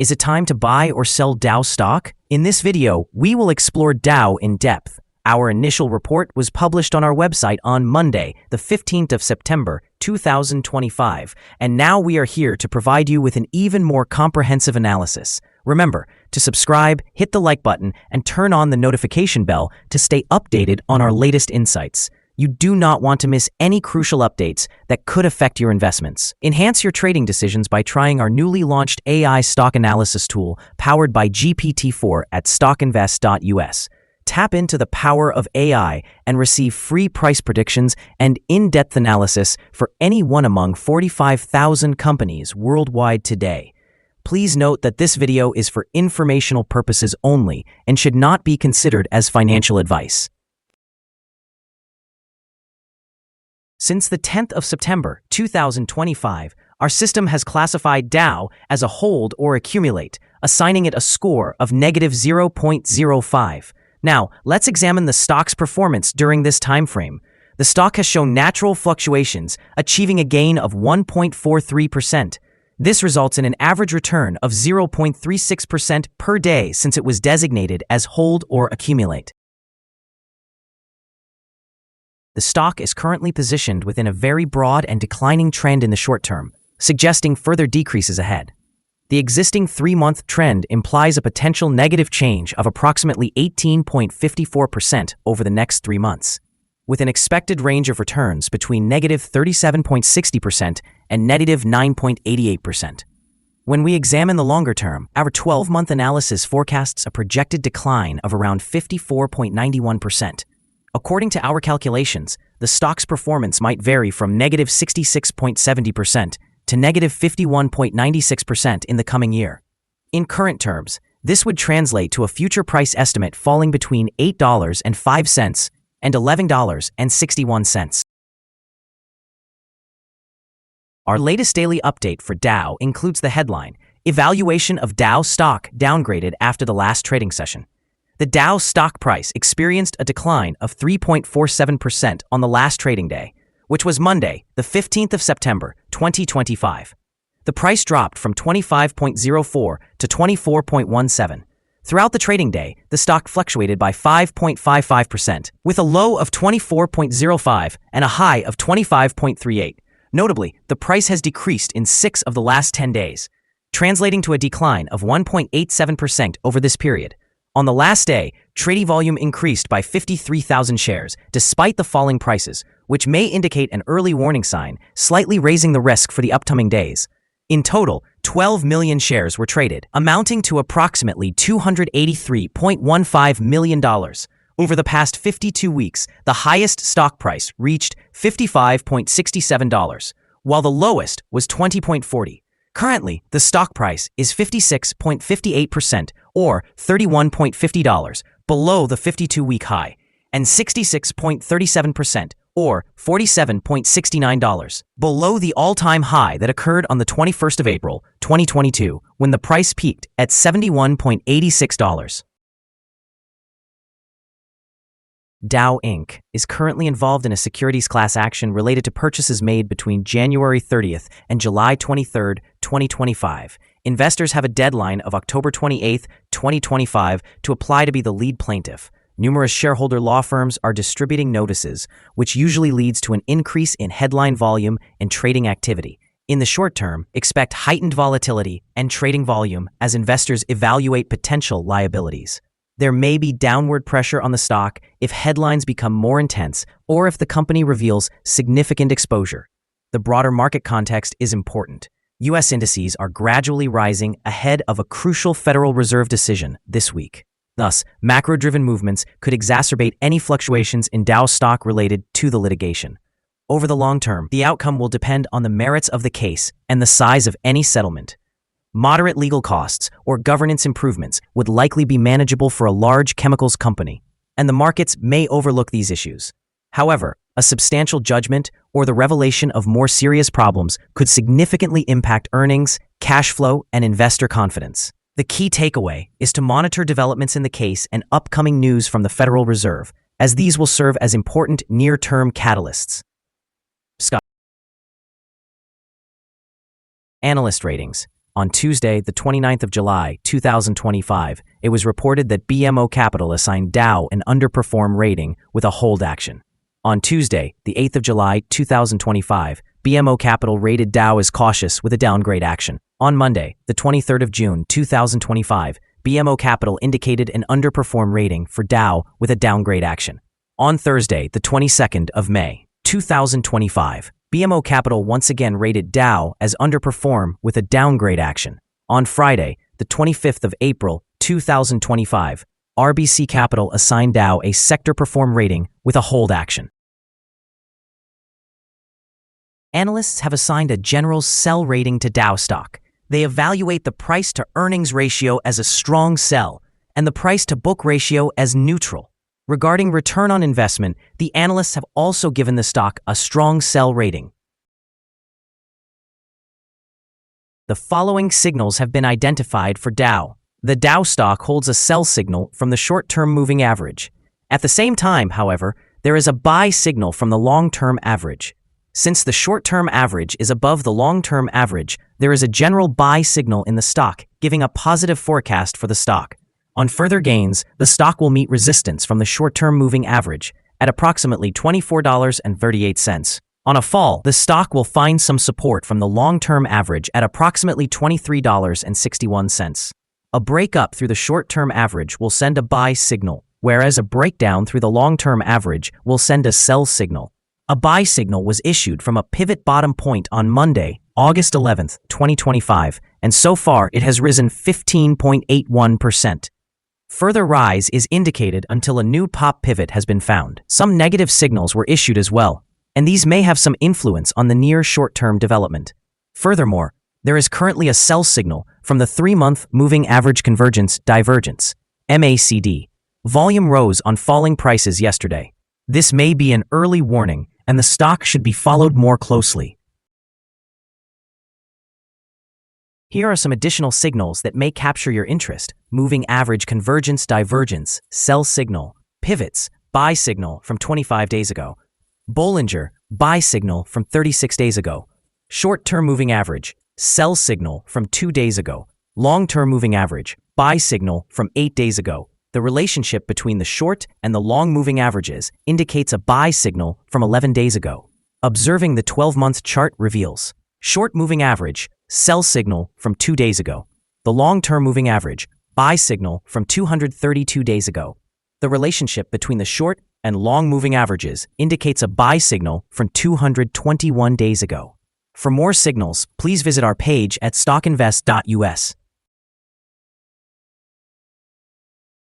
Is it time to buy or sell Dow stock? In this video, we will explore Dow in depth. Our initial report was published on our website on Monday, the 15th of September, 2025, and now we are here to provide you with an even more comprehensive analysis. Remember to subscribe, hit the like button, and turn on the notification bell to stay updated on our latest insights. You do not want to miss any crucial updates that could affect your investments. Enhance your trading decisions by trying our newly launched AI stock analysis tool powered by GPT-4 at StockInvest.us. Tap into the power of AI and receive free price predictions and in-depth analysis for any one among 45,000 companies worldwide today. Please note that this video is for informational purposes only and should not be considered as financial advice. Since the 10th of September, 2025, our system has classified Dow as a hold or accumulate, assigning it a score of negative 0.05. Now, let's examine the stock's performance during this time frame. The stock has shown natural fluctuations, achieving a gain of 1.43%. This results in an average return of 0.36% per day since it was designated as hold or accumulate. The stock is currently positioned within a very broad and declining trend in the short term, suggesting further decreases ahead. The existing 3-month trend implies a potential negative change of approximately 18.54% over the next 3 months, with an expected range of returns between negative 37.60% and negative 9.88%. When we examine the longer term, our 12-month analysis forecasts a projected decline of around 54.91%. According to our calculations, the stock's performance might vary from negative 66.70% to negative 51.96% in the coming year. In current terms, this would translate to a future price estimate falling between $8.05 and $11.61. Our latest daily update for Dow includes the headline, "Evaluation of Dow stock downgraded after the last trading session." The Dow stock price experienced a decline of 3.47% on the last trading day, which was Monday, the 15th of September, 2025. The price dropped from 25.04 to 24.17. Throughout the trading day, the stock fluctuated by 5.55%, with a low of 24.05 and a high of 25.38. Notably, the price has decreased in 6 of the last 10 days, translating to a decline of 1.87% over this period. On the last day, trading volume increased by 53,000 shares, despite the falling prices, which may indicate an early warning sign, slightly raising the risk for the upcoming days. In total, 12 million shares were traded, amounting to approximately $283.15 million. Over the past 52 weeks, the highest stock price reached $55.67, while the lowest was $20.40. Currently, the stock price is 56.58% or $31.50 below the 52-week high, and 66.37% or $47.69 below the all-time high that occurred on the 21st of April, 2022, when the price peaked at $71.86. DOW Inc. is currently involved in a securities class action related to purchases made between January 30th and July 23rd, 2025. Investors have a deadline of October 28th, 2025 to apply to be the lead plaintiff. Numerous shareholder law firms are distributing notices, which usually leads to an increase in headline volume and trading activity. In the short term, expect heightened volatility and trading volume as investors evaluate potential liabilities. There may be downward pressure on the stock if headlines become more intense or if the company reveals significant exposure. The broader market context is important. U.S. indices are gradually rising ahead of a crucial Federal Reserve decision this week. Thus, macro-driven movements could exacerbate any fluctuations in Dow stock related to the litigation. Over the long term, the outcome will depend on the merits of the case and the size of any settlement. Moderate legal costs or governance improvements would likely be manageable for a large chemicals company, and the markets may overlook these issues. However, a substantial judgment or the revelation of more serious problems could significantly impact earnings, cash flow, and investor confidence. The key takeaway is to monitor developments in the case and upcoming news from the Federal Reserve, as these will serve as important near-term catalysts. Analyst ratings. On Tuesday, the 29th of July, 2025, it was reported that BMO Capital assigned Dow an underperform rating with a hold action. On Tuesday, the 8th of July, 2025, BMO Capital rated Dow as cautious with a downgrade action. On Monday, the 23rd of June, 2025, BMO Capital indicated an underperform rating for Dow with a downgrade action. On Thursday, the 22nd of May, 2025, BMO Capital once again rated Dow as underperform with a downgrade action. On Friday, the 25th of April, 2025, RBC Capital assigned Dow a sector perform rating with a hold action. Analysts have assigned a general sell rating to Dow stock. They evaluate the price-to-earnings ratio as a strong sell and the price-to-book ratio as neutral. Regarding return on investment, the analysts have also given the stock a strong sell rating. The following signals have been identified for Dow. The Dow stock holds a sell signal from the short-term moving average. At the same time, however, there is a buy signal from the long-term average. Since the short-term average is above the long-term average, there is a general buy signal in the stock, giving a positive forecast for the stock. On further gains, the stock will meet resistance from the short-term moving average at approximately $24.38. On a fall, the stock will find some support from the long-term average at approximately $23.61. A breakup through the short-term average will send a buy signal, whereas a breakdown through the long-term average will send a sell signal. A buy signal was issued from a pivot bottom point on Monday, August 11, 2025, and so far it has risen 15.81%. Further rise is indicated until a new pop pivot has been found. Some negative signals were issued as well, and these may have some influence on the near short-term development. Furthermore, there is currently a sell signal from the 3-month moving average convergence divergence, MACD. Volume rose on falling prices yesterday. This may be an early warning, and the stock should be followed more closely. Here are some additional signals that may capture your interest. Moving average convergence divergence, sell signal, pivots, buy signal from 25 days ago. Bollinger, buy signal from 36 days ago. Short-term moving average, sell signal from 2 days ago. Long-term moving average, buy signal from 8 days ago. The relationship between the short and the long moving averages indicates a buy signal from 11 days ago. Observing the 12-month chart reveals short moving average, sell signal from 2 days ago. The long-term moving average, buy signal from 232 days ago. The relationship between the short and long moving averages indicates a buy signal from 221 days ago. For more signals, please visit our page at StockInvest.us.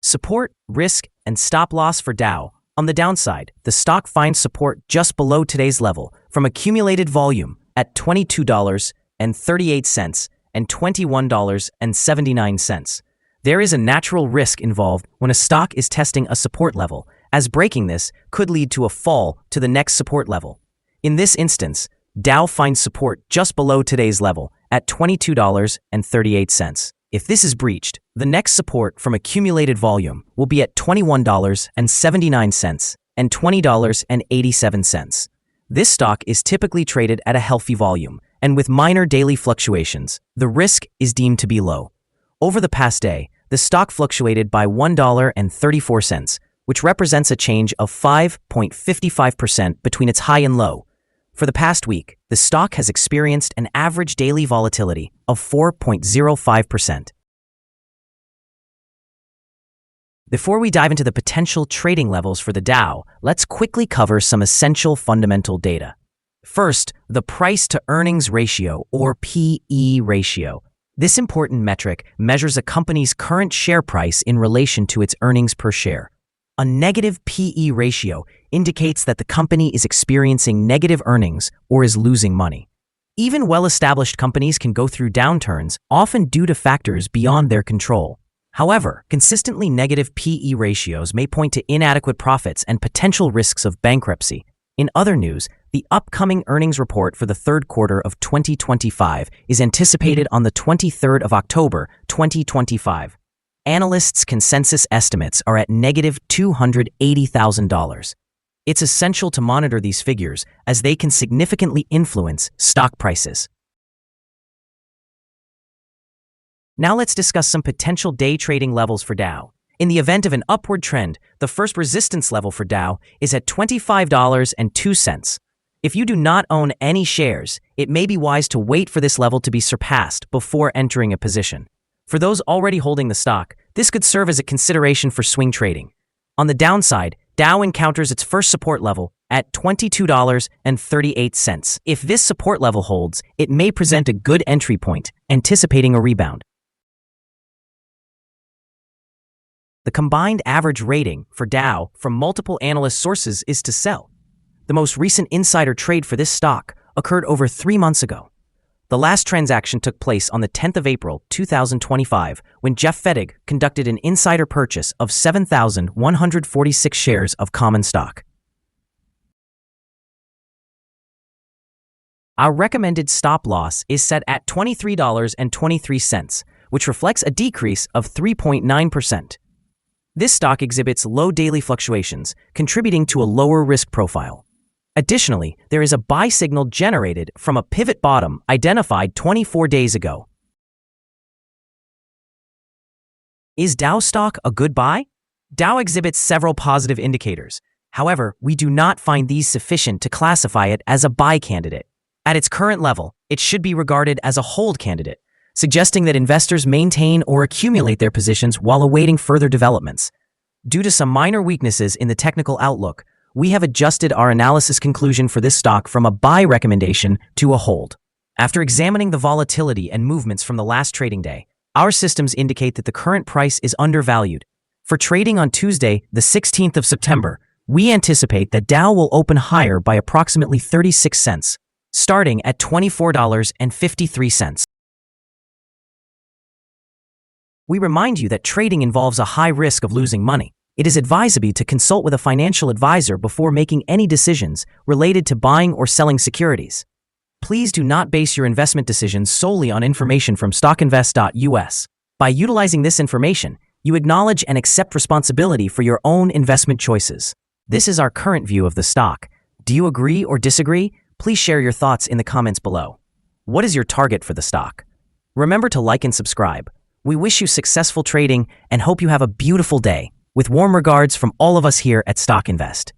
Support, risk, and stop loss for Dow. On the downside, the stock finds support just below today's level from accumulated volume at $22.38 and $21.79. There is a natural risk involved when a stock is testing a support level, as breaking this could lead to a fall to the next support level. In this instance, Dow finds support just below today's level at $22.38. If this is breached, the next support from accumulated volume will be at $21.79 and $20.87. This stock is typically traded at a healthy volume, and with minor daily fluctuations, the risk is deemed to be low. Over the past day, the stock fluctuated by $1.34, which represents a change of 5.55% between its high and low. For the past week, the stock has experienced an average daily volatility of 4.05%. Before we dive into the potential trading levels for the Dow, let's quickly cover some essential fundamental data. First, the price-to-earnings ratio, or PE ratio. This important metric measures a company's current share price in relation to its earnings per share. A negative PE ratio indicates that the company is experiencing negative earnings or is losing money. Even well-established companies can go through downturns, often due to factors beyond their control. However, consistently negative PE ratios may point to inadequate profits and potential risks of bankruptcy. In other news, the upcoming earnings report for the third quarter of 2025 is anticipated on the 23rd of October, 2025. Analysts' consensus estimates are at negative $280,000. It's essential to monitor these figures as they can significantly influence stock prices. Now let's discuss some potential day trading levels for Dow. In the event of an upward trend, the first resistance level for Dow is at $25.02. If you do not own any shares, it may be wise to wait for this level to be surpassed before entering a position. For those already holding the stock, this could serve as a consideration for swing trading. On the downside, Dow encounters its first support level at $22.38. If this support level holds, it may present a good entry point, anticipating a rebound. The combined average rating for Dow from multiple analyst sources is to sell. The most recent insider trade for this stock occurred over 3 months ago. The last transaction took place on the 10th of April, 2025, when Jeff Fettig conducted an insider purchase of 7,146 shares of common stock. Our recommended stop loss is set at $23.23, which reflects a decrease of 3.9%. This stock exhibits low daily fluctuations, contributing to a lower risk profile. Additionally, there is a buy signal generated from a pivot bottom identified 24 days ago. Is Dow stock a good buy? Dow exhibits several positive indicators. However, we do not find these sufficient to classify it as a buy candidate. At its current level, it should be regarded as a hold candidate, suggesting that investors maintain or accumulate their positions while awaiting further developments. Due to some minor weaknesses in the technical outlook, we have adjusted our analysis conclusion for this stock from a buy recommendation to a hold. After examining the volatility and movements from the last trading day, our systems indicate that the current price is undervalued. For trading on Tuesday, the 16th of September, we anticipate that Dow will open higher by approximately 36 cents, starting at $24.53. We remind you that trading involves a high risk of losing money. It is advisable to consult with a financial advisor before making any decisions related to buying or selling securities. Please do not base your investment decisions solely on information from StockInvest.us. By utilizing this information, you acknowledge and accept responsibility for your own investment choices. This is our current view of the stock. Do you agree or disagree? Please share your thoughts in the comments below. What is your target for the stock? Remember to like and subscribe. We wish you successful trading and hope you have a beautiful day. With warm regards from all of us here at StockInvest.